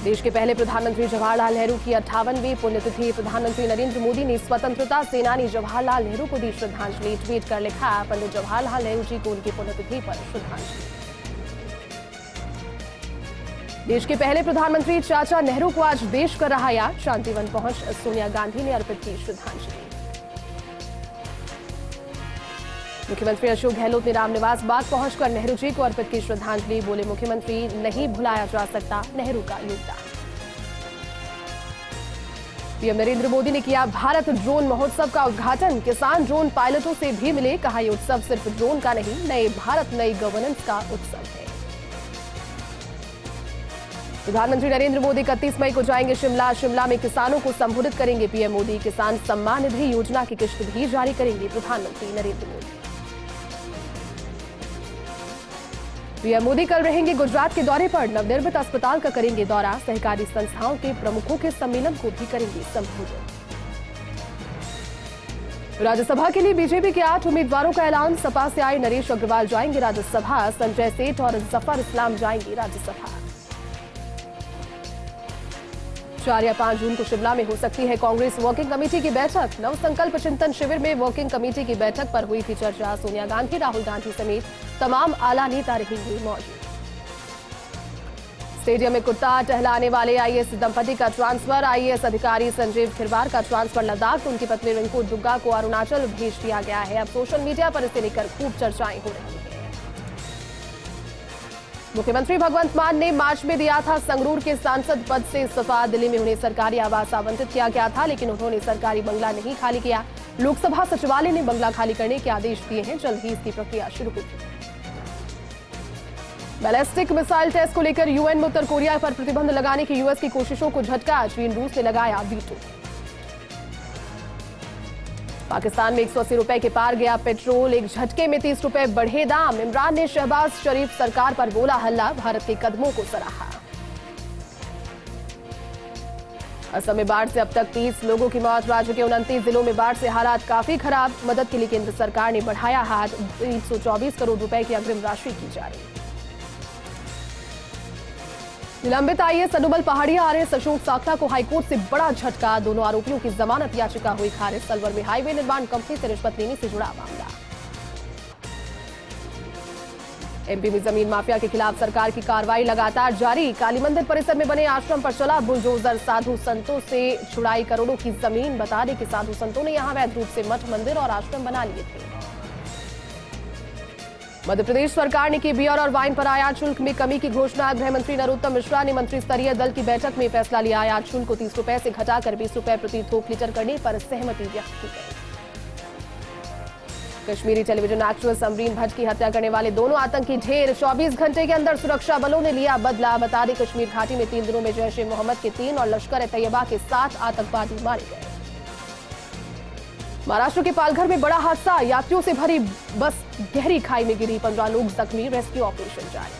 देश के पहले प्रधानमंत्री जवाहरलाल नेहरू की 58वीं पुण्यतिथि। प्रधानमंत्री नरेंद्र मोदी ने स्वतंत्रता सेनानी जवाहरलाल नेहरू को दी श्रद्धांजलि। ट्वीट कर लिखा, पंडित जवाहरलाल नेहरू जी को उनकी पुण्यतिथि पर श्रद्धांजलि। देश के पहले प्रधानमंत्री चाचा नेहरू को आज देश कर रहा याद। शांतिवन पहुंच सोनिया गांधी ने अर्पित की श्रद्धांजलि। मुख्यमंत्री अशोक गहलोत ने रामनिवास बाग पहुंचकर नेहरू जी को अर्पित की श्रद्धांजलि। बोले, मुख्यमंत्री नहीं भुलाया जा सकता नेहरू का योगदान। पीएम नरेंद्र मोदी ने किया भारत ड्रोन महोत्सव का उद्घाटन। किसान ड्रोन पायलटों से भी मिले। कहा, ये उत्सव सिर्फ ड्रोन का नहीं, नए भारत नई गवर्नेंस का उत्सव है। प्रधानमंत्री नरेंद्र मोदी 31 मई को जाएंगे शिमला। शिमला में किसानों को संबोधित करेंगे पीएम मोदी। किसान सम्मान निधि योजना की किश्त भी जारी करेंगे प्रधानमंत्री नरेंद्र मोदी। पीएम मोदी कल रहेंगे गुजरात के दौरे पर। नवनिर्मित अस्पताल का करेंगे दौरा। सहकारी संस्थाओं के प्रमुखों के सम्मेलन को भी करेंगे संबोधित। राज्यसभा के लिए बीजेपी के 8 उम्मीदवारों का ऐलान। सपा से आए नरेश अग्रवाल जाएंगे राज्यसभा। संजय सेठ और जफर इस्लाम जाएंगे राज्यसभा। 4 या 5 जून को शिमला में हो सकती है कांग्रेस वर्किंग कमेटी की बैठक। नव संकल्प चिंतन शिविर में वर्किंग कमेटी की बैठक पर हुई थी चर्चा। सोनिया गांधी, राहुल गांधी समेत तमाम आला नेता रहेंगे मौजूद। स्टेडियम में कुत्ता टहलाने वाले आईएएस दंपति का ट्रांसफर। आईएएस अधिकारी संजीव खिरवार का ट्रांसफर लद्दाख। उनकी पत्नी रिंकू दुग्गा को अरुणाचल भेज दिया गया है। अब सोशल मीडिया पर इसे लेकर खूब चर्चाएं हो रही हैं। मुख्यमंत्री भगवंत मान ने मार्च में दिया था संगरूर के सांसद पद से इस्तीफा। दिल्ली में उन्हें सरकारी आवास आवंटित किया गया था, लेकिन उन्होंने सरकारी बंगला नहीं खाली किया। लोकसभा सचिवालय ने बंगला खाली करने के आदेश दिए हैं। जल्द ही इसकी प्रक्रिया शुरू होगी। बैलिस्टिक मिसाइल टेस्ट को लेकर यूएन में उत्तर कोरिया पर प्रतिबंध लगाने की यूएस की कोशिशों को झटका। चीन रूस ने लगाया वीटो। पाकिस्तान में 180 रुपए के पार गया पेट्रोल। एक झटके में 30 रुपए बढ़े दाम। इमरान ने शहबाज शरीफ सरकार पर बोला हल्ला। भारत के कदमों को सराहा। असम में बाढ़ से अब तक 30 लोगों की मौत। राज्य के 29 जिलों में बाढ़ से हालात काफी खराब। मदद के लिए केंद्र सरकार ने बढ़ाया हाथ। 324 करोड़ रुपए की अग्रिम राशि की जारी। निलंबित आईएएस अनुबल पहाड़िया आरएस अशोक साखला को हाईकोर्ट से बड़ा झटका। दोनों आरोपियों की जमानत याचिका हुई खारिज। अलवर में हाईवे निर्माण कंपनी से रिश्वत लेने से जुड़ा मामला। एमपी में जमीन माफिया के खिलाफ सरकार की कार्रवाई लगातार जारी। काली मंदिर परिसर में बने आश्रम पर चला बुलडोजर। साधु संतों से छुड़ाई करोड़ों की जमीन। बता दें कि साधु संतों ने यहां वैध रूप से मठ, मंदिर और आश्रम बना लिए थे। मध्य प्रदेश सरकार ने की बियर और वाइन पर आयात शुल्क में कमी की घोषणा। गृह मंत्री नरोत्तम मिश्रा ने मंत्री स्तरीय दल की बैठक में फैसला लिया। आयात शुल्क को 30 रुपए से घटाकर 20 रुपए प्रति थोक लीटर करने पर सहमति व्यक्त की गई। कश्मीरी टेलीविजन एक्ट्रेस अमरीन भट्ट की हत्या करने वाले दोनों आतंकी ढेर। 24 घंटे के अंदर सुरक्षा बलों ने लिया बदला। बता दें, कश्मीर घाटी में 3 दिनों में जैश ए मोहम्मद के 3 और लश्कर-ए-तैयबा के 7 आतंकवादी मारे गए। महाराष्ट्र के पालघर में बड़ा हादसा। यात्रियों से भरी बस गहरी खाई में गिरी। 15 लोग जख्मी। रेस्क्यू ऑपरेशन जारी।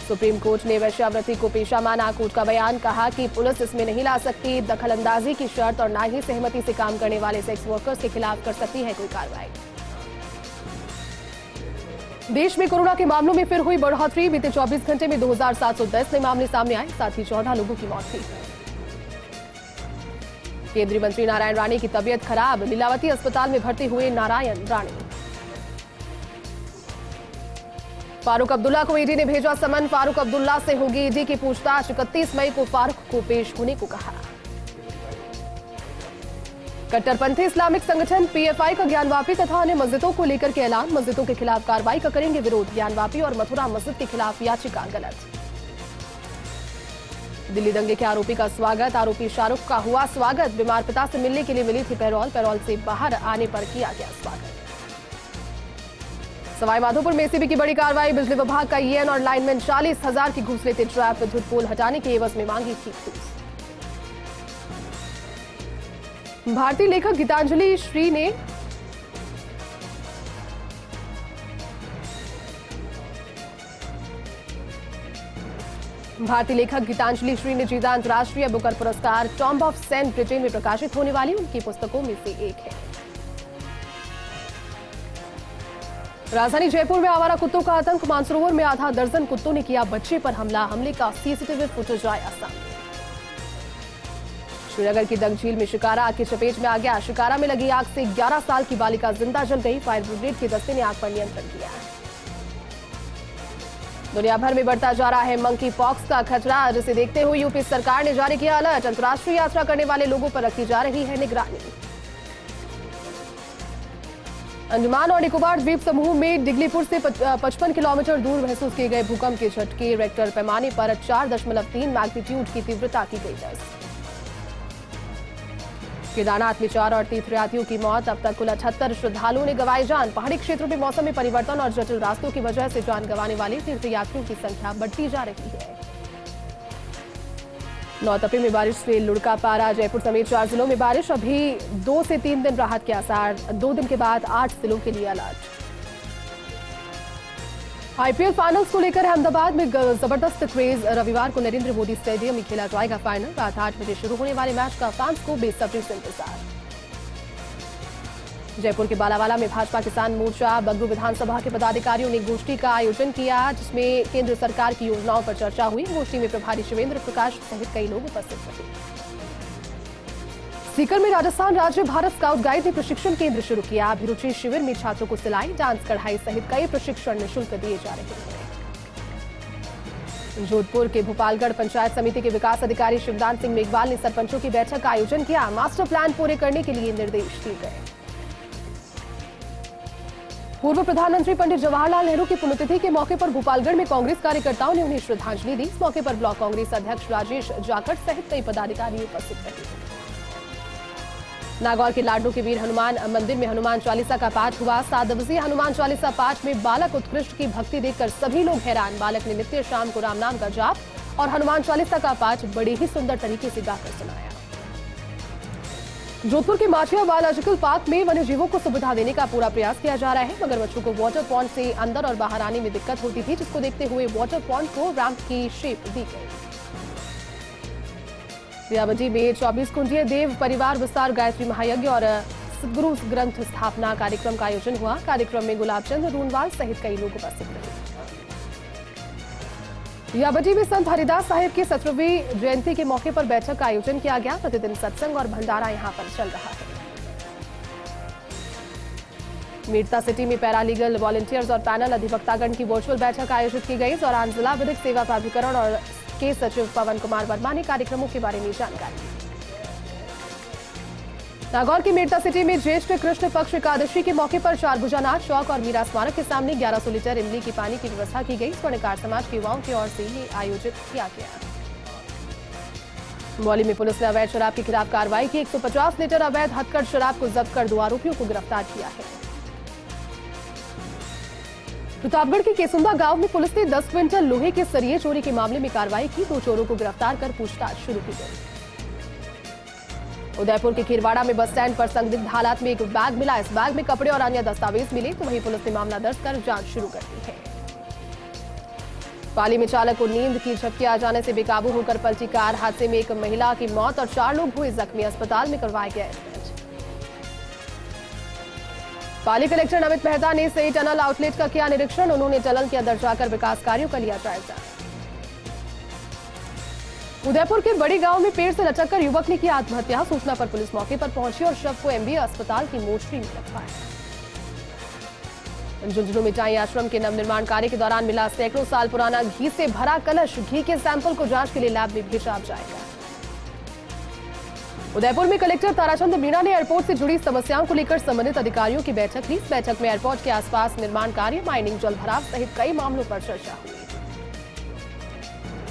सुप्रीम कोर्ट ने वेश्यावृत्ति को पेशा माना। कोर्ट का बयान, कहा कि पुलिस इसमें नहीं ला सकती दखलंदाजी की शर्त और ना ही सहमति से काम करने वाले सेक्स वर्कर्स के खिलाफ कर सकती है कोई कार्रवाई। देश में कोरोना के मामलों में फिर हुई बढ़ोतरी। बीते 24 घंटे में 2710 नए मामले सामने आए। साथ ही 14 लोगों की मौत हुई। केंद्रीय मंत्री नारायण राणे की तबीयत खराब। लीलावती अस्पताल में भर्ती हुए नारायण राणे। फारूक अब्दुल्ला को ईडी ने भेजा समन। फारूक अब्दुल्ला से होगी ईडी की पूछताछ। 31 मई को फारूक को पेश होने को कहा। कट्टरपंथी इस्लामिक संगठन पीएफआई का ज्ञानवापी तथा अन्य मस्जिदों को लेकर के ऐलान। मस्जिदों के खिलाफ कार्रवाई का करेंगे विरोध। ज्ञानवापी और मथुरा मस्जिद के खिलाफ याचिका गलत। दिल्ली दंगे के आरोपी का स्वागत। आरोपी शाहरुख का हुआ स्वागत। बीमार पिता से मिलने के लिए मिली थी पैरोल। पैरोल से बाहर आने पर किया गया स्वागत। सवाई माधोपुर में एसीबी की बड़ी कार्रवाई। बिजली विभाग का ईएन और लाइनमैन 40,000 की घूस लेते ट्रैप। विद्युत पोल हटाने की एवज में मांगी थी घूस। भारतीय लेखक गीतांजलि श्री ने जीता अंतर्राष्ट्रीय बुकर पुरस्कार। टॉम्ब ऑफ सेंट ब्रिटेन में प्रकाशित होने वाली उनकी पुस्तकों में से एक है। राजधानी जयपुर में आवारा कुत्तों का आतंक। मानसरोवर में आधा दर्जन कुत्तों ने किया बच्चे पर हमला। हमले का सीसीटीवी फुटेज आया सामने। श्रीनगर की दंग झील में शिकारा आग की चपेट में आ गया। शिकारा में लगी आग से 11 साल की बालिका जिंदा जल गई। फायर ब्रिगेड के दस्ते ने आग पर नियंत्रण किया। दुनिया भर में बढ़ता जा रहा है मंकी पॉक्स का खतरा, जिसे देखते हुए यूपी सरकार ने जारी किया अलर्ट। अंतर्राष्ट्रीय यात्रा करने वाले लोगों पर रखी जा रही है निगरानी। अंडमान और निकोबार द्वीप समूह में डिगलीपुर से 55 किलोमीटर दूर महसूस किए गए भूकंप के झटके। रेक्टर पैमाने पर 4.3 मैग्नीट्यूड की तीव्रता की गई दर्ज। केदारनाथ में 4 और तीर्थयात्रियों की मौत। अब तक कुल 78 श्रद्धालुओं ने गंवाई जान। पहाड़ी क्षेत्रों में मौसम में परिवर्तन और जटिल रास्तों की वजह से जान गंवाने वाले तीर्थयात्रियों की संख्या बढ़ती जा रही है। नौतपे में बारिश से लुढ़का पारा। जयपुर समेत 4 जिलों में बारिश। अभी 2 से 3 दिन राहत के आसार। 2 दिन के बाद 8 जिलों के लिए अलर्ट। आईपीएल फाइनल्स को लेकर अहमदाबाद में जबरदस्त क्रेज। रविवार को नरेंद्र मोदी स्टेडियम में खेला जाएगा फाइनल। रात 8 बजे शुरू होने वाले मैच का फैंस को बेसब्री से इंतजार। जयपुर के बालावाला में भाजपा किसान मोर्चा बगरू विधानसभा के पदाधिकारियों ने गोष्ठी का आयोजन किया, जिसमें केंद्र सरकार की योजनाओं पर चर्चा हुई। गोष्ठी में प्रभारी शिवेंद्र प्रकाश सहित कई लोग उपस्थित रहे। सीकर में राजस्थान राज्य भारत स्काउट गाइड ने प्रशिक्षण केंद्र शुरू किया। अभिरुचि शिविर में छात्रों को सिलाई, डांस, कढ़ाई सहित कई प्रशिक्षण निःशुल्क दिए जा रहे हैं। जोधपुर के भोपालगढ़ पंचायत समिति के विकास अधिकारी शिवदान सिंह मेघवाल ने सरपंचों की बैठक का आयोजन किया। मास्टर प्लान पूरे करने के लिए निर्देश दिए गए। पूर्व प्रधानमंत्री पंडित जवाहरलाल नेहरू की पुण्यतिथि के मौके पर गोपालगढ़ में कांग्रेस कार्यकर्ताओं ने उन्हें श्रद्धांजलि दी। इस मौके पर ब्लॉक कांग्रेस अध्यक्ष राजेश जाखड़ सहित कई पदाधिकारी उपस्थित रहे। नागौर के लाडू के वीर हनुमान मंदिर में हनुमान चालीसा का पाठ हुआ। 7 दिवसीय हनुमान चालीसा पाठ में बालक उत्कृष्ट की भक्ति देखकर सभी लोग हैरान। बालक ने नित्य शाम को राम नाम का जाप और हनुमान चालीसा का पाठ बड़े ही सुंदर तरीके से गाकर सुनाया। जोधपुर के माचिया बायोलॉजिकल पार्क में वन्य जीवों को सुविधा देने का पूरा प्रयास किया जा रहा है। मगरमच्छों को वाटर पॉन्ड से अंदर और बाहर आने में दिक्कत होती थी, जिसको देखते हुए वाटर पॉन्ड को रैंप की शेप दी गई। दियाबटी में 24 कुंजीय देव परिवार विस्तार गायत्री महायज्ञ और सदगुरु ग्रंथ स्थापना कार्यक्रम का आयोजन हुआ। कार्यक्रम में गुलाबचंद रूनवाल सहित कई लोग उपस्थित रहे। दियाबटी में संत हरिदास साहिब की 17वीं जयंती के मौके पर बैठक का आयोजन किया गया। प्रतिदिन सत्संग और भंडारा यहां पर चल रहा है। मीरता सिटी में पैरालीगल वॉलंटियर्स और पैनल अधिवक्तागण की वर्चुअल बैठक आयोजित की गई। इस दौरान जिला विधिक सेवा प्राधिकरण और के सचिव पवन कुमार वर्मा ने कार्यक्रमों के बारे में जानकारी दी। नागौर की मीरता सिटी में ज्येष्ठ कृष्ण पक्ष एकादशी के मौके पर 4 भुजानाथ चौक और मीरा स्मारक के सामने 1100 लीटर इमली की पानी की व्यवस्था की गई। स्वर्णकार समाज के युवाओं की ओर से ये आयोजित किया गया। मौली में पुलिस ने अवैध शराब के खिलाफ कार्रवाई की। 150 लीटर अवैध हथकढ़ शराब को जब्त कर 2 आरोपियों को गिरफ्तार किया है। प्रतापगढ़ के केसुंदा गांव में पुलिस ने 10 क्विंटल लोहे के सरिये चोरी के मामले में कार्रवाई की। 2 चोरों को गिरफ्तार कर पूछताछ शुरू की गई। उदयपुर के खीरवाड़ा में बस स्टैंड पर संदिग्ध हालात में एक बैग मिला। इस बैग में कपड़े और अन्य दस्तावेज मिले, तो वहीं पुलिस ने मामला दर्ज कर जांच शुरू कर दी है। पाली में चालक को नींद की झपकी आ जाने से बेकाबू होकर पलटी कार। हादसे में एक महिला की मौत और 4 लोग हुए जख्मी। अस्पताल में करवाया गया इलाज। पाली कलेक्टर नमित मेहता ने सही टनल आउटलेट का किया निरीक्षण। उन्होंने टनल के अंदर जाकर विकास कार्यों का लिया जायजा। उदयपुर के बड़ी गांव में पेड़ से लटककर युवक ने की आत्महत्या। सूचना पर पुलिस मौके पर पहुंची और शव को एमबीए अस्पताल की मोर्चरी में रखवाया। झुंझुनू में टाई आश्रम के नवनिर्माण कार्य के दौरान मिला सैकड़ों साल पुराना घी से भरा कलश। घी के सैंपल को जांच के लिए लैब में भेजा जाएगा। उदयपुर में कलेक्टर ताराचंद मीणा ने एयरपोर्ट से जुड़ी समस्याओं को लेकर संबंधित अधिकारियों की बैठक ली। इस बैठक में एयरपोर्ट के आसपास निर्माण कार्य, माइनिंग, जल भराव सहित कई मामलों पर चर्चा हुई।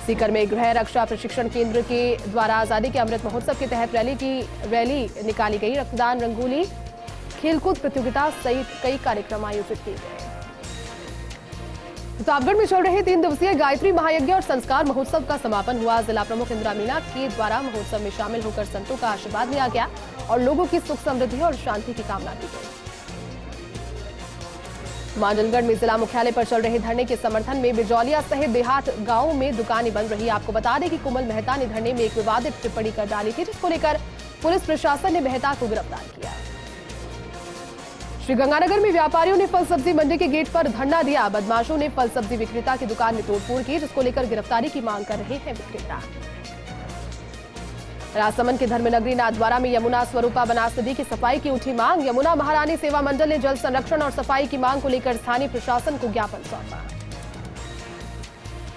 सीकर में गृह रक्षा प्रशिक्षण केंद्र के द्वारा आजादी के अमृत महोत्सव के तहत रैली निकाली गई। रक्तदान, रंगोली, खेलकूद प्रतियोगिता सहित कई कार्यक्रम आयोजित किए गए। प्रतापगढ़ में चल रहे 3 दिवसीय गायत्री महायज्ञ और संस्कार महोत्सव का समापन हुआ। जिला प्रमुख इंदिरा मीणा के द्वारा महोत्सव में शामिल होकर संतों का आशीर्वाद लिया गया और लोगों की सुख समृद्धि और शांति की कामना की गई। मांडलगढ़ में जिला मुख्यालय पर चल रहे धरने के समर्थन में बिजौलिया सहित देहात गांवों में दुकानें बंद रही। आपको बता दें कि कोमल मेहता ने धरने में एक विवादित टिप्पणी कर डाली थी, जिसको लेकर पुलिस प्रशासन ने मेहता को गिरफ्तार किया। श्रीगंगानगर में व्यापारियों ने फल सब्जी मंडी के गेट पर धरना दिया। बदमाशों ने फल सब्जी विक्रेता की दुकान में तोड़फोड़ की, जिसको लेकर गिरफ्तारी की मांग कर रहे हैं विक्रेता। राजसमंद के धर्मनगरी नाथद्वारा में यमुना स्वरूपा बनास नदी की सफाई की उठी मांग। यमुना महारानी सेवा मंडल ने जल संरक्षण और सफाई की मांग को लेकर स्थानीय प्रशासन को ज्ञापन सौंपा।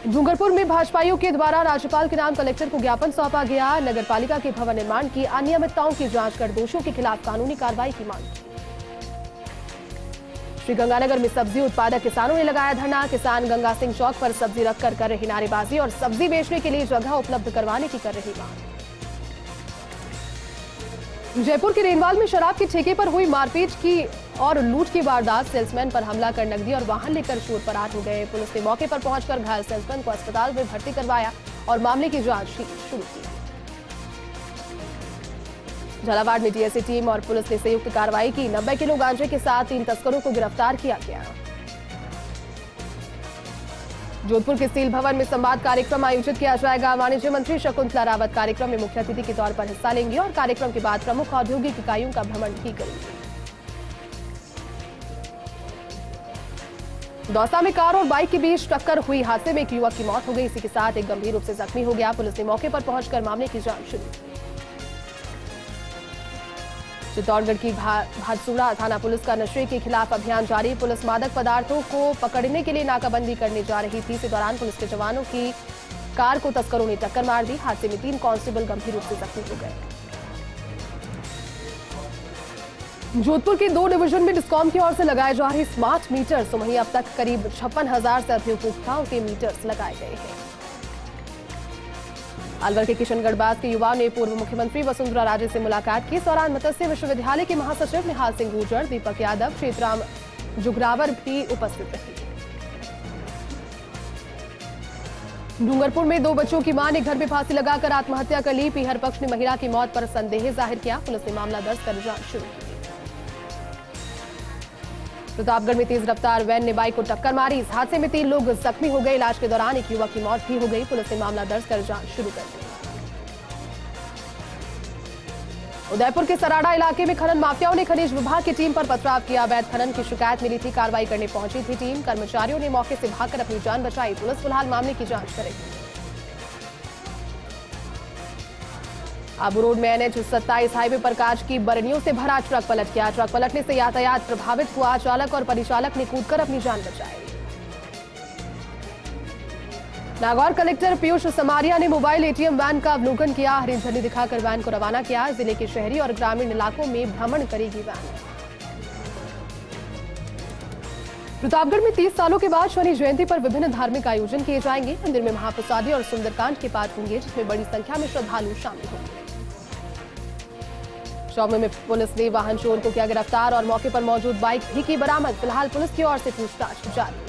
डूंगरपुर में भाजपाइयों के द्वारा राज्यपाल के नाम कलेक्टर को ज्ञापन सौंपा गया। नगर पालिका के भवन निर्माण की अनियमितताओं की जांच कर दोषियों के खिलाफ कानूनी कार्रवाई की मांग की। श्रीगंगानगर में सब्जी उत्पादक किसानों ने लगाया धरना। किसान गंगा सिंह चौक पर सब्जी रखकर कर रही नारेबाजी और सब्जी बेचने के लिए जगह उपलब्ध करवाने की कर रही मांग। जयपुर के रेनवाल में शराब के ठेके पर हुई मारपीट की और लूट की वारदात। सेल्समैन पर हमला कर नकदी और वाहन लेकर चोर फरार हो गए। पुलिस ने मौके पर पहुंचकर घायल सेल्समैन को अस्पताल में भर्ती करवाया और मामले की जांच शुरू की। झालावाड़ में डीएसए टीम और पुलिस ने संयुक्त कार्रवाई की। 90 किलो गांजे के साथ 3 तस्करों को गिरफ्तार किया गया। जोधपुर के स्टील भवन में संवाद कार्यक्रम आयोजित किया जाएगा। वाणिज्य मंत्री शकुंतला रावत कार्यक्रम में मुख्य अतिथि के तौर पर हिस्सा लेंगे और कार्यक्रम के बाद प्रमुख औद्योगिक इकाइयों का भ्रमण भी करेंगे। दौसा में कार और बाइक के बीच टक्कर हुई हादसे में एक युवक की मौत हो गई। इसी के साथ एक गंभीर रूप से जख्मी हो गया। पुलिस ने मौके पर पहुंचकर मामले की जांच शुरू की। चित्तौड़गढ़ की भादसूड़ा थाना पुलिस का नशे के खिलाफ अभियान जारी। पुलिस मादक पदार्थों को पकड़ने के लिए नाकाबंदी करने जा रही थी। इस दौरान पुलिस के जवानों की कार को तस्करों ने टक्कर मार दी। हादसे में 3 कांस्टेबल गंभीर रूप से जख्मी हो गए। जोधपुर के 2 डिवीजन में डिस्कॉम की ओर से लगाए जा रहे स्मार्ट मीटर्स, वहीं अब तक करीब 56,000 से अधिक उपभोक्ताओं के मीटर्स लगाए गए हैं। अलवर के किशनगढ़बाद के युवाओं ने पूर्व मुख्यमंत्री वसुंधरा राजे से मुलाकात की। इस दौरान मत्स्य विश्वविद्यालय के महासचिव निहाल सिंह गुर्जर, दीपक यादव, क्षेत्राम जुगरावर भी उपस्थित रहे। डूंगरपुर में 2 बच्चों की मां ने घर में फांसी लगाकर आत्महत्या कर ली। पीहर पक्ष ने महिला की मौत पर संदेह जाहिर किया। पुलिस ने मामला दर्ज कर जांच शुरू की। प्रतापगढ़ में तेज रफ्तार वैन ने बाइक को टक्कर मारी। इस हादसे में 3 लोग जख्मी हो गए। इलाज के दौरान एक युवक की मौत भी हो गई। पुलिस ने मामला दर्ज कर जांच शुरू कर दी। उदयपुर के सराड़ा इलाके में खनन माफियाओं ने खनिज विभाग की टीम पर पथराव किया। अवैध खनन की शिकायत मिली थी। कार्रवाई करने पहुंची थी टीम। कर्मचारियों ने मौके से भागकर अपनी जान बचाई। पुलिस फिलहाल मामले की जांच करेगी। आबू रोड में NH 27 हाईवे पर कांच की बरनियों से भरा ट्रक पलट गया। ट्रक पलटने से यातायात प्रभावित हुआ। चालक और परिचालक ने कूदकर अपनी जान बचाई। नागौर कलेक्टर पीयूष समारिया ने मोबाइल ATM वैन का अवलोकन किया। हरी झंडी दिखाकर वैन को रवाना किया। जिले के शहरी और ग्रामीण इलाकों में भ्रमण करेगी वैन। प्रतापगढ़ में 30 सालों के बाद शनि जयंती पर विभिन्न धार्मिक आयोजन किए जाएंगे। मंदिर में महाप्रसादी और सुंदरकांड के पाठ होंगे, जिसमें बड़ी संख्या में श्रद्धालु शामिल होंगे। चौमे में पुलिस ने वाहन चोर को किया गिरफ्तार और मौके पर मौजूद बाइक भी की बरामद। फिलहाल पुलिस की ओर से पूछताछ जारी।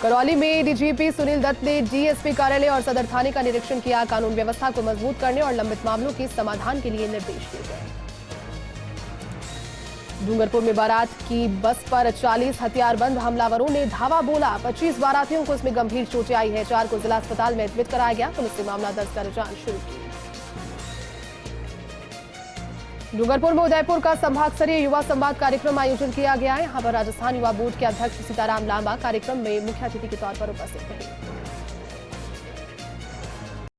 करौली में डीजीपी सुनील दत्त ने डीएसपी कार्यालय और सदर थाने का निरीक्षण किया। कानून व्यवस्था को मजबूत करने और लंबित मामलों के समाधान के लिए निर्देश दिए गए। डूंगरपुर में बारात की बस पर 40 हथियारबंद हमलावरों ने धावा बोला। 25 बारातियों को इसमें गंभीर चोटें आई है। 4 को जिला अस्पताल में एडमिट कराया गया। पुलिस ने मामला दर्ज कर जांच शुरू की। डूंगरपुर में उदयपुर का संभाग स्तरीय युवा संवाद कार्यक्रम आयोजन किया गया है। यहाँ पर राजस्थान युवा बोर्ड के अध्यक्ष सीताराम लांबा कार्यक्रम में मुख्य अतिथि के तौर पर उपस्थित रहे।